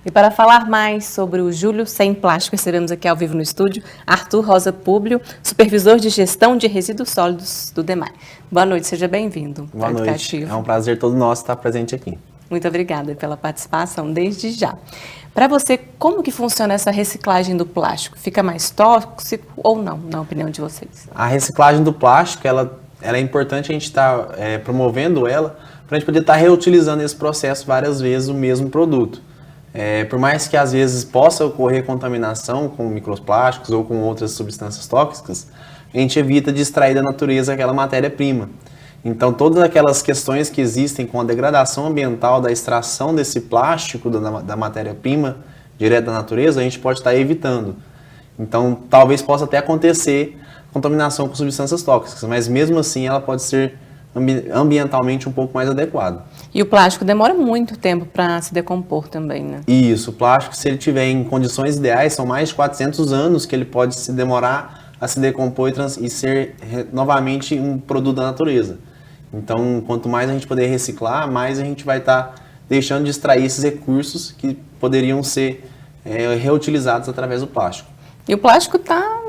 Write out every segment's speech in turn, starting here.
E para falar mais sobre o Julho Sem Plástico, recebemos aqui ao vivo no estúdio Arthur Rosa Públio, supervisor de gestão de resíduos sólidos do DEMAI. Boa noite, seja bem-vindo. Boa noite, é um prazer todo nosso estar presente aqui. Muito obrigada pela participação desde já. Para você, como que funciona essa reciclagem do plástico? Fica mais tóxico ou não, na opinião de vocês? A reciclagem do plástico, ela é importante a gente estar promovendo ela para a gente poder estar reutilizando esse processo várias vezes o mesmo produto. Por mais que às vezes possa ocorrer contaminação com microplásticos ou com outras substâncias tóxicas, a gente evita de extrair da natureza aquela matéria-prima. Então, todas aquelas questões que existem com a degradação ambiental da extração desse plástico da matéria-prima direto da natureza, a gente pode estar evitando. Então, talvez possa até acontecer contaminação com substâncias tóxicas, mas mesmo assim ela pode ser ambientalmente um pouco mais adequada. E o plástico demora muito tempo para se decompor também, né? Isso, o plástico, se ele tiver em condições ideais, são mais de 400 anos que ele pode se demorar a se decompor e ser novamente um produto da natureza. Então, quanto mais a gente puder reciclar, mais a gente vai estar deixando de extrair esses recursos que poderiam ser reutilizados através do plástico. E o plástico está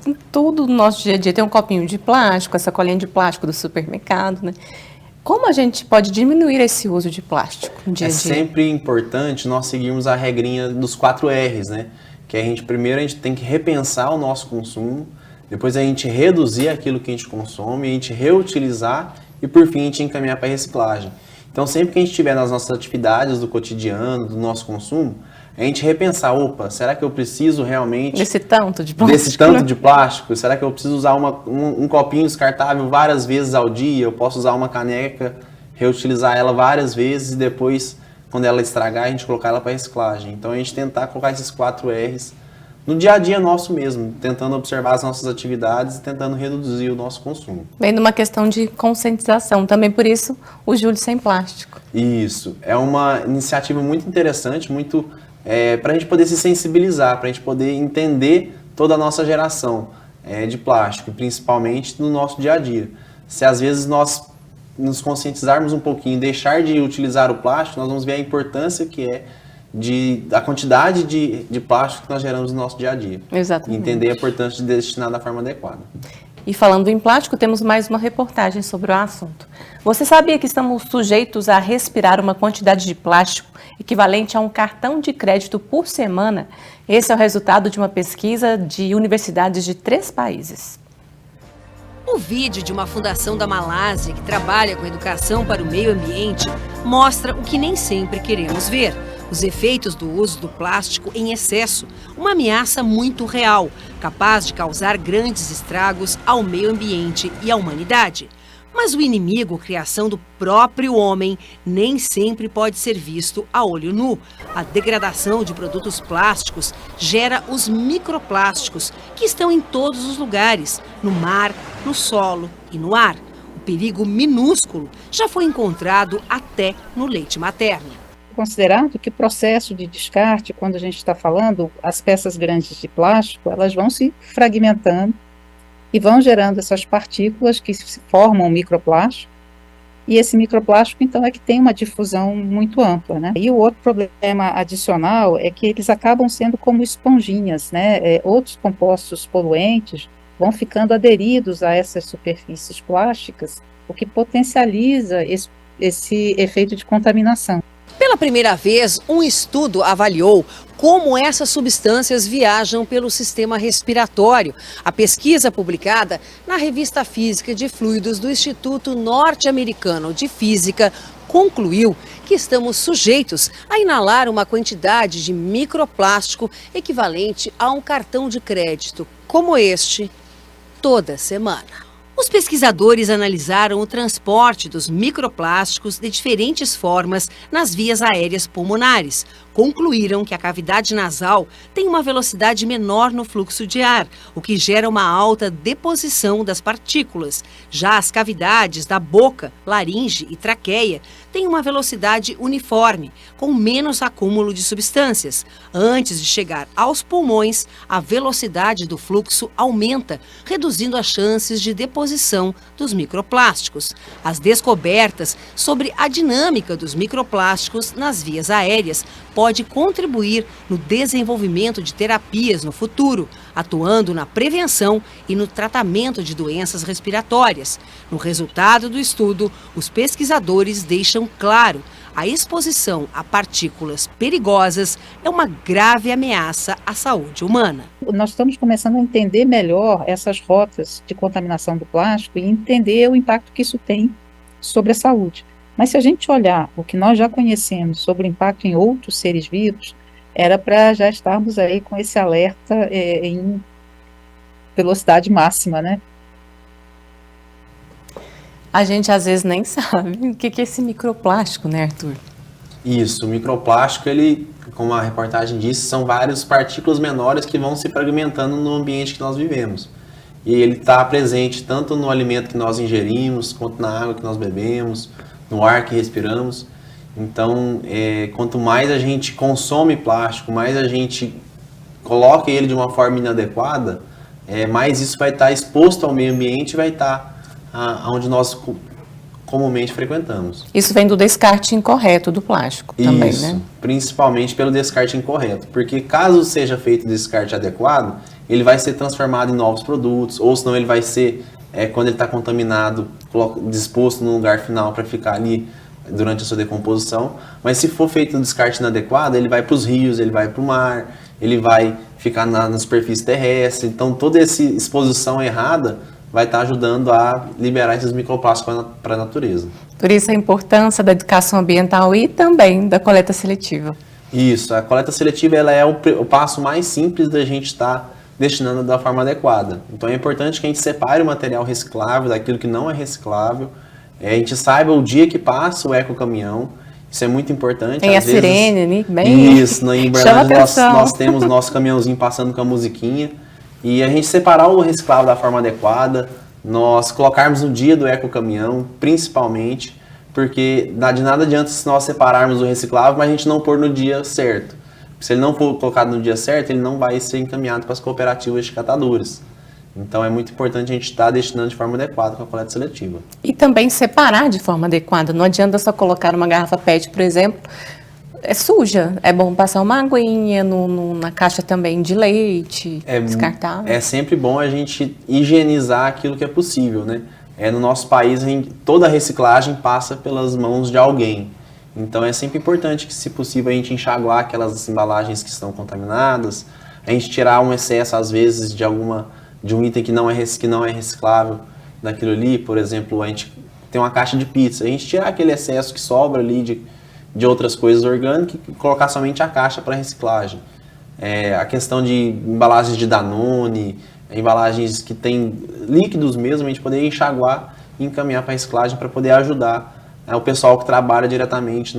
em tudo no nosso dia a dia. Tem um copinho de plástico, essa colinha de plástico do supermercado, né? Como a gente pode diminuir esse uso de plástico no dia a dia? É sempre importante nós seguirmos a regrinha dos 4 R's, né? Que primeiro a gente tem que repensar o nosso consumo, depois a gente reduzir aquilo que a gente consome, a gente reutilizar e por fim a gente encaminhar para a reciclagem. Então sempre que a gente estiver nas nossas atividades do cotidiano, do nosso consumo, a gente repensar, opa, será que eu preciso realmente desse tanto de plástico? Desse tanto de plástico? Será que eu preciso usar um copinho descartável várias vezes ao dia? Eu posso usar uma caneca, reutilizar ela várias vezes e depois, quando ela estragar, a gente colocar ela para reciclagem. Então a gente tentar colocar esses 4 R's no dia a dia nosso mesmo, tentando observar as nossas atividades e tentando reduzir o nosso consumo. Vem de uma questão de conscientização, também por isso o Julho Sem Plástico. Isso, é uma iniciativa muito interessante, para a gente poder se sensibilizar, para a gente poder entender toda a nossa geração de plástico, principalmente no nosso dia a dia. Se às vezes nós nos conscientizarmos um pouquinho, deixar de utilizar o plástico, nós vamos ver a importância que é da quantidade de plástico que nós geramos no nosso dia a dia. Exatamente. E entender a importância de destinar da forma adequada. E falando em plástico, temos mais uma reportagem sobre o assunto. Você sabia que estamos sujeitos a respirar uma quantidade de plástico equivalente a um cartão de crédito por semana? Esse é o resultado de uma pesquisa de universidades de 3 países. O vídeo de uma fundação da Malásia que trabalha com educação para o meio ambiente mostra o que nem sempre queremos ver. Os efeitos do uso do plástico em excesso, uma ameaça muito real, capaz de causar grandes estragos ao meio ambiente e à humanidade. Mas o inimigo, criação do próprio homem, nem sempre pode ser visto a olho nu. A degradação de produtos plásticos gera os microplásticos, que estão em todos os lugares, no mar, no solo e no ar. O perigo minúsculo já foi encontrado até no leite materno. Considerado que o processo de descarte, quando a gente está falando, as peças grandes de plástico, elas vão se fragmentando e vão gerando essas partículas que se formam microplástico, e esse microplástico, então, é que tem uma difusão muito ampla, né? E o outro problema adicional é que eles acabam sendo como esponjinhas, né? Outros compostos poluentes vão ficando aderidos a essas superfícies plásticas, o que potencializa esse efeito de contaminação. Pela primeira vez, um estudo avaliou como essas substâncias viajam pelo sistema respiratório. A pesquisa publicada na Revista Física de Fluidos do Instituto Norte-Americano de Física concluiu que estamos sujeitos a inalar uma quantidade de microplástico equivalente a um cartão de crédito como este toda semana. Os pesquisadores analisaram o transporte dos microplásticos de diferentes formas nas vias aéreas pulmonares. Concluíram que a cavidade nasal tem uma velocidade menor no fluxo de ar, o que gera uma alta deposição das partículas. Já as cavidades da boca, laringe e traqueia têm uma velocidade uniforme, com menos acúmulo de substâncias. Antes de chegar aos pulmões, a velocidade do fluxo aumenta, reduzindo as chances de deposição dos microplásticos. As descobertas sobre a dinâmica dos microplásticos nas vias aéreas podem pode contribuir no desenvolvimento de terapias no futuro, atuando na prevenção e no tratamento de doenças respiratórias. No resultado do estudo, os pesquisadores deixam claro: a exposição a partículas perigosas é uma grave ameaça à saúde humana. Nós estamos começando a entender melhor essas rotas de contaminação do plástico e entender o impacto que isso tem sobre a saúde. Mas se a gente olhar o que nós já conhecemos sobre o impacto em outros seres vivos, era para já estarmos aí com esse alerta em velocidade máxima, né? A gente às vezes nem sabe o que é esse microplástico, né, Arthur? Isso, o microplástico, ele, como a reportagem disse, são várias partículas menores que vão se fragmentando no ambiente que nós vivemos. E ele está presente tanto no alimento que nós ingerimos, quanto na água que nós bebemos, no ar que respiramos. Então, quanto mais a gente consome plástico, mais a gente coloca ele de uma forma inadequada, mais isso vai estar exposto ao meio ambiente e vai estar onde nós comumente frequentamos. Isso vem do descarte incorreto do plástico também, Isso, né? Principalmente pelo descarte incorreto, porque caso seja feito o descarte adequado, ele vai ser transformado em novos produtos, ou senão ele vai ser, quando ele está contaminado, disposto no lugar final para ficar ali durante a sua decomposição. Mas se for feito um descarte inadequado, ele vai para os rios, ele vai para o mar, ele vai ficar na superfície terrestre. Então toda essa exposição errada vai estar ajudando a liberar esses microplásticos para a natureza. Por isso a importância da educação ambiental e também da coleta seletiva. Isso, a coleta seletiva ela é o passo mais simples da gente estar destinando da forma adequada. Então é importante que a gente separe o material reciclável daquilo que não é reciclável, a gente saiba o dia que passa o ecocaminhão, isso é muito importante. Tem às a vezes, sirene, né? Bem... Isso, em Uberlândia nós temos nosso caminhãozinho passando com a musiquinha, e a gente separar o reciclável da forma adequada, nós colocarmos no dia do ecocaminhão, principalmente, porque de nada adianta se nós separarmos o reciclável, mas a gente não pôr no dia certo. Se ele não for colocado no dia certo, ele não vai ser encaminhado para as cooperativas de catadores. Então é muito importante a gente estar destinando de forma adequada com a coleta seletiva. E também separar de forma adequada. Não adianta só colocar uma garrafa PET, por exemplo, suja. É bom passar uma aguinha na caixa também de leite, descartar. É sempre bom a gente higienizar aquilo que é possível, né? No nosso país, toda a reciclagem passa pelas mãos de alguém. Então é sempre importante que, se possível, a gente enxaguar aquelas embalagens que estão contaminadas, a gente tirar um excesso, às vezes, de um item que não é reciclável daquilo ali. Por exemplo, a gente tem uma caixa de pizza, a gente tirar aquele excesso que sobra ali de outras coisas orgânicas e colocar somente a caixa para reciclagem. A questão de embalagens de Danone, embalagens que tem líquidos mesmo, a gente poder enxaguar e encaminhar para reciclagem para poder ajudar o pessoal que trabalha diretamente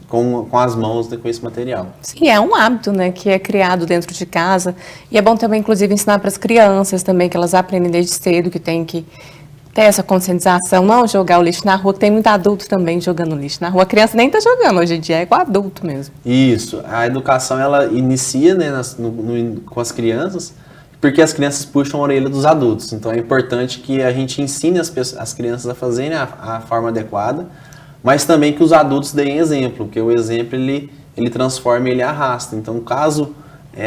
com as mãos com esse material. Sim, é um hábito, né, que é criado dentro de casa, e é bom também, inclusive, ensinar para as crianças também, que elas aprendem desde cedo que tem que ter essa conscientização, não jogar o lixo na rua, que tem muito adulto também jogando lixo na rua. A criança nem está jogando hoje em dia, é com adulto mesmo. Isso, a educação ela inicia, né, com as crianças, porque as crianças puxam a orelha dos adultos. Então é importante que a gente ensine as crianças a fazerem a forma adequada, mas também que os adultos deem exemplo, porque o exemplo ele transforma e ele arrasta. Então, caso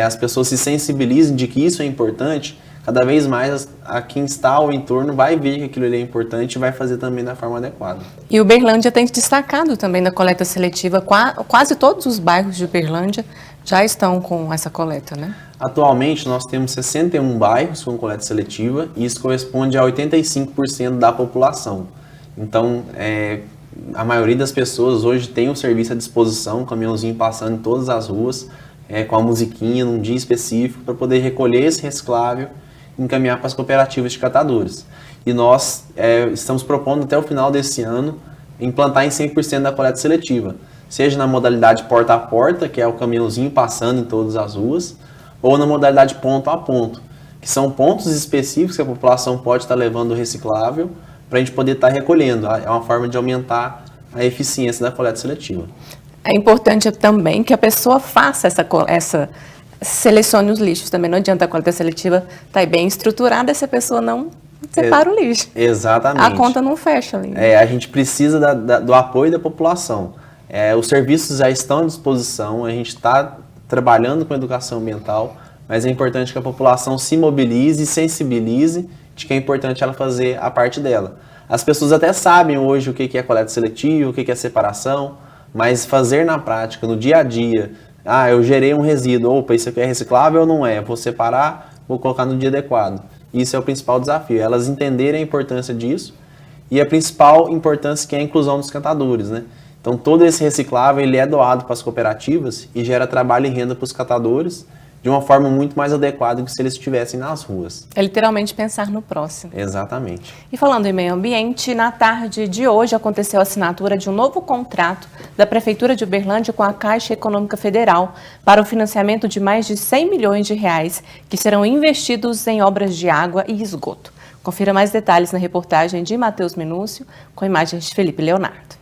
as pessoas se sensibilizem de que isso é importante, cada vez mais a quem está ao entorno vai ver que aquilo ali é importante e vai fazer também da forma adequada. E Uberlândia tem destacado também na coleta seletiva, quase todos os bairros de Uberlândia já estão com essa coleta, né? Atualmente nós temos 61 bairros com coleta seletiva e isso corresponde a 85% da população. Então, a maioria das pessoas hoje tem o serviço à disposição, um caminhãozinho passando em todas as ruas, com a musiquinha num dia específico para poder recolher esse reciclável e encaminhar para as cooperativas de catadores. E nós estamos propondo até o final desse ano implantar em 100% da coleta seletiva, seja na modalidade porta a porta, que é o caminhãozinho passando em todas as ruas, ou na modalidade ponto a ponto, que são pontos específicos que a população pode estar levando o reciclável para a gente poder estar recolhendo. É uma forma de aumentar a eficiência da coleta seletiva. É importante também que a pessoa faça selecione os lixos também. Não adianta a coleta seletiva estar bem estruturada se a pessoa não separa o lixo. Exatamente. A conta não fecha ali. A gente precisa do apoio da população. Os serviços já estão à disposição, a gente está trabalhando com educação ambiental, mas é importante que a população se mobilize e sensibilize de que é importante ela fazer a parte dela. As pessoas até sabem hoje o que é coleta seletiva, o que é separação, mas fazer na prática, no dia a dia, eu gerei um resíduo, opa, isso aqui é reciclável ou não é? Vou separar, vou colocar no dia adequado. Isso é o principal desafio, elas entenderem a importância disso e a principal importância que é a inclusão dos catadores, né? Então todo esse reciclável ele é doado para as cooperativas e gera trabalho e renda para os catadores de uma forma muito mais adequada do que se eles estivessem nas ruas. É literalmente pensar no próximo. Exatamente. E falando em meio ambiente, na tarde de hoje aconteceu a assinatura de um novo contrato da Prefeitura de Uberlândia com a Caixa Econômica Federal para o financiamento de mais de 100 milhões de reais que serão investidos em obras de água e esgoto. Confira mais detalhes na reportagem de Matheus Minúcio, com imagens de Felipe Leonardo.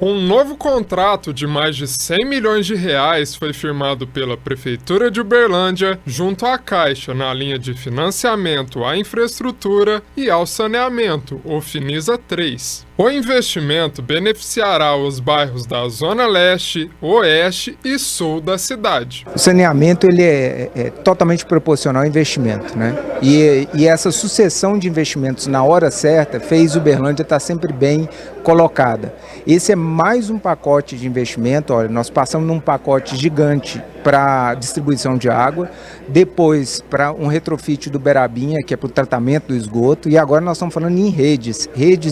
Um novo contrato de mais de 100 milhões de reais foi firmado pela Prefeitura de Uberlândia junto à Caixa na linha de financiamento à infraestrutura e ao saneamento, o Finisa 3. O investimento beneficiará os bairros da Zona Leste, Oeste e Sul da cidade. O saneamento ele é totalmente proporcional ao investimento, né? E essa sucessão de investimentos na hora certa fez Uberlândia estar sempre bem colocada. Esse é mais um pacote de investimento. Olha, nós passamos num pacote gigante para distribuição de água, depois para um retrofit do Berabinha, que é para o tratamento do esgoto, e agora nós estamos falando em redes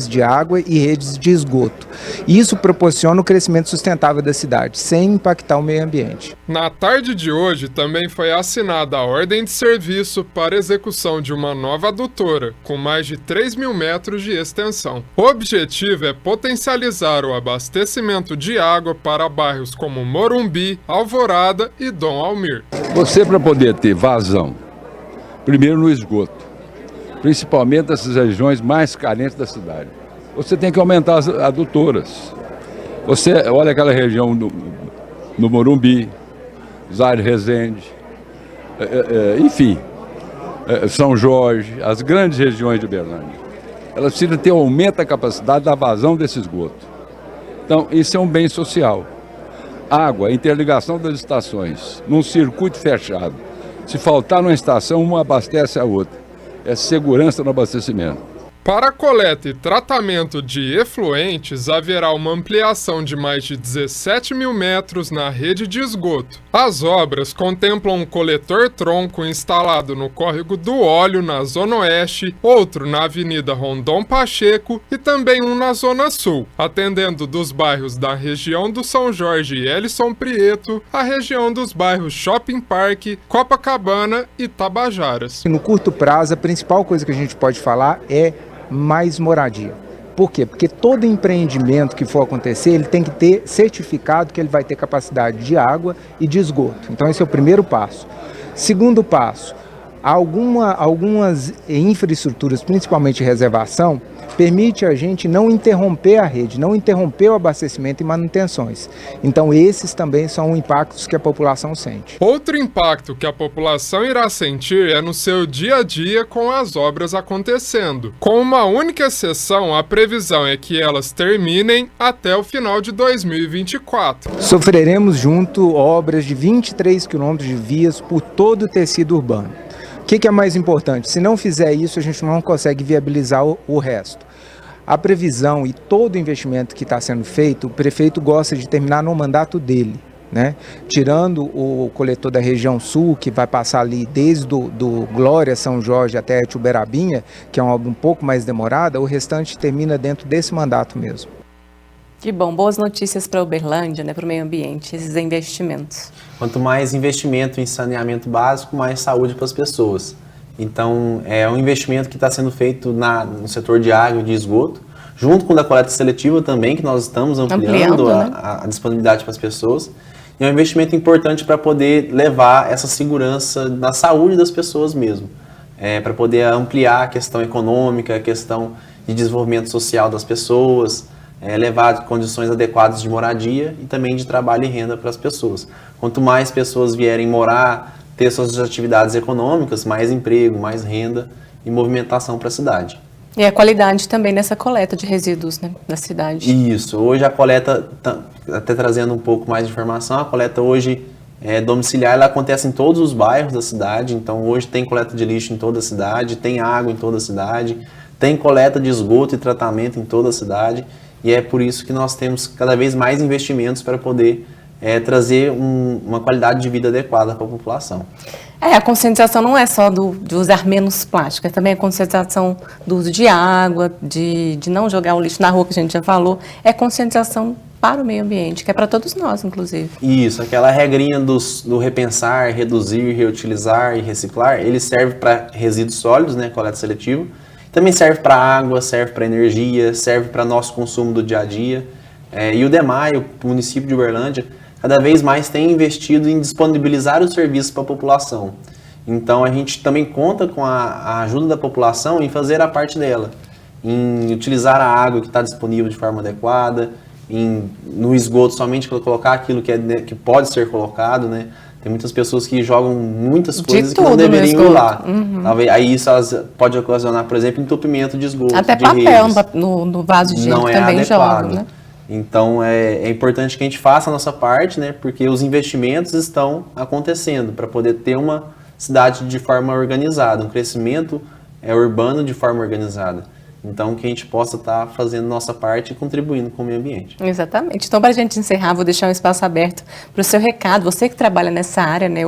de água e redes de esgoto. Isso proporciona o crescimento sustentável da cidade, sem impactar o meio ambiente. Na tarde de hoje também foi assinada a ordem de serviço para execução de uma nova adutora, com mais de 3 mil metros de extensão. O objetivo é potencializar o abastecimento de água para bairros como Morumbi, Alvorada e Dom Almir. Você, para poder ter vazão, primeiro no esgoto, principalmente nessas regiões mais carentes da cidade, você tem que aumentar as adutoras. Você olha aquela região no Morumbi, Zaire Resende, enfim, São Jorge, as grandes regiões de Uberlândia. Elas precisam ter um aumento da capacidade da vazão desse esgoto. Então, isso é um bem social. Água, interligação das estações, num circuito fechado. Se faltar numa estação, uma abastece a outra. É segurança no abastecimento. Para a coleta e tratamento de efluentes, haverá uma ampliação de mais de 17 mil metros na rede de esgoto. As obras contemplam um coletor-tronco instalado no Córrego do Óleo, na Zona Oeste, outro na Avenida Rondon Pacheco e também um na Zona Sul, atendendo dos bairros da região do São Jorge e Elison Prieto, a região dos bairros Shopping Park, Copacabana e Tabajaras. No curto prazo, a principal coisa que a gente pode falar é mais moradia. Por quê? Porque todo empreendimento que for acontecer, ele tem que ter certificado que ele vai ter capacidade de água e de esgoto. Então esse é o primeiro passo. Segundo passo, algumas infraestruturas, principalmente reservação, permite a gente não interromper a rede, não interromper o abastecimento e manutenções. Então esses também são impactos que a população sente. Outro impacto que a população irá sentir é no seu dia a dia com as obras acontecendo. Com uma única exceção, a previsão é que elas terminem até o final de 2024. Sofreremos junto obras de 23 quilômetros de vias por todo o tecido urbano. O que é mais importante? Se não fizer isso, a gente não consegue viabilizar o resto. A previsão e todo o investimento que está sendo feito, o prefeito gosta de terminar no mandato dele, né? Tirando o coletor da região sul, que vai passar ali desde do Glória, São Jorge até Uberabinha, que é uma obra um pouco mais demorada, o restante termina dentro desse mandato mesmo. Que bom, boas notícias para Uberlândia, né, para o meio ambiente, esses investimentos. Quanto mais investimento em saneamento básico, mais saúde para as pessoas. Então, é um investimento que está sendo feito no setor de água e de esgoto, junto com o da coleta seletiva também, que nós estamos ampliando né? a disponibilidade para as pessoas. E é um investimento importante para poder levar essa segurança na saúde das pessoas mesmo, para poder ampliar a questão econômica, a questão de desenvolvimento social das pessoas, levar condições adequadas de moradia e também de trabalho e renda para as pessoas. Quanto mais pessoas vierem morar, ter suas atividades econômicas, mais emprego, mais renda e movimentação para a cidade. E a qualidade também nessa coleta de resíduos, né, da cidade. Isso. Hoje a coleta até trazendo um pouco mais de informação, a coleta hoje domiciliar, ela acontece em todos os bairros da cidade, então hoje tem coleta de lixo em toda a cidade, tem água em toda a cidade, tem coleta de esgoto e tratamento em toda a cidade, e é por isso que nós temos cada vez mais investimentos para poder trazer uma qualidade de vida adequada para a população. A conscientização não é só de usar menos plástico, é também a conscientização do uso de água, de não jogar o lixo na rua, que a gente já falou, é conscientização para o meio ambiente, que é para todos nós, inclusive. Isso, aquela regrinha do repensar, reduzir, reutilizar e reciclar, ele serve para resíduos sólidos, né, coleta seletiva, também serve para água, serve para energia, serve para nosso consumo do dia a dia. E o DEMAI, o município de Uberlândia, cada vez mais tem investido em disponibilizar os serviços para a população. Então a gente também conta com a ajuda da população em fazer a parte dela, em utilizar a água que está disponível de forma adequada, no esgoto somente colocar aquilo que pode ser colocado, né? Tem muitas pessoas que jogam muitas coisas que não deveriam ir lá. Aí isso pode ocasionar, por exemplo, entupimento de esgoto. Até de papel redes. No vaso de Não que é também adequado. jogam, né? Então é importante que a gente faça a nossa parte, né? Porque os investimentos estão acontecendo para poder ter uma cidade de forma organizada, um crescimento urbano de forma organizada. Então, que a gente possa estar fazendo nossa parte e contribuindo com o meio ambiente. Exatamente. Então, para a gente encerrar, vou deixar um espaço aberto para o seu recado. Você que trabalha nessa área, né?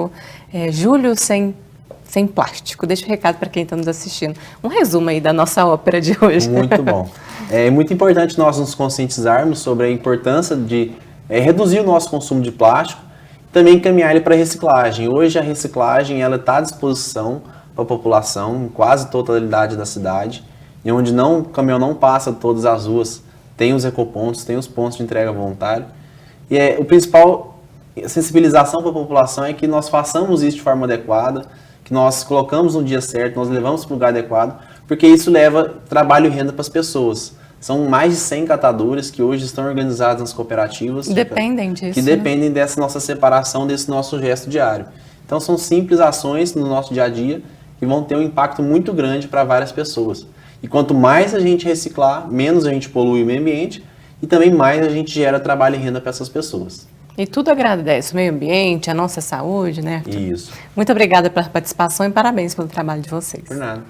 Júlio sem plástico. Deixa o recado para quem está nos assistindo. Um resumo aí da nossa ópera de hoje. Muito bom. É muito importante nós nos conscientizarmos sobre a importância de reduzir o nosso consumo de plástico e também encaminhar ele para a reciclagem. Hoje, a reciclagem está à disposição para a população em quase totalidade da cidade. E onde o caminhão não passa todas as ruas, tem os ecopontos, tem os pontos de entrega voluntário. E o principal sensibilização para a população é que nós façamos isso de forma adequada, que nós colocamos no dia certo, nós levamos para o lugar adequado, porque isso leva trabalho e renda para as pessoas. São mais de 100 catadores que hoje estão organizados nas cooperativas. Dependem disso. Que dependem dessa nossa separação, desse nosso gesto diário. Então são simples ações no nosso dia a dia que vão ter um impacto muito grande para várias pessoas. E quanto mais a gente reciclar, menos a gente polui o meio ambiente e também mais a gente gera trabalho e renda para essas pessoas. E tudo agradece o meio ambiente, a nossa saúde, né? Isso. Muito obrigada pela participação e parabéns pelo trabalho de vocês. Por nada.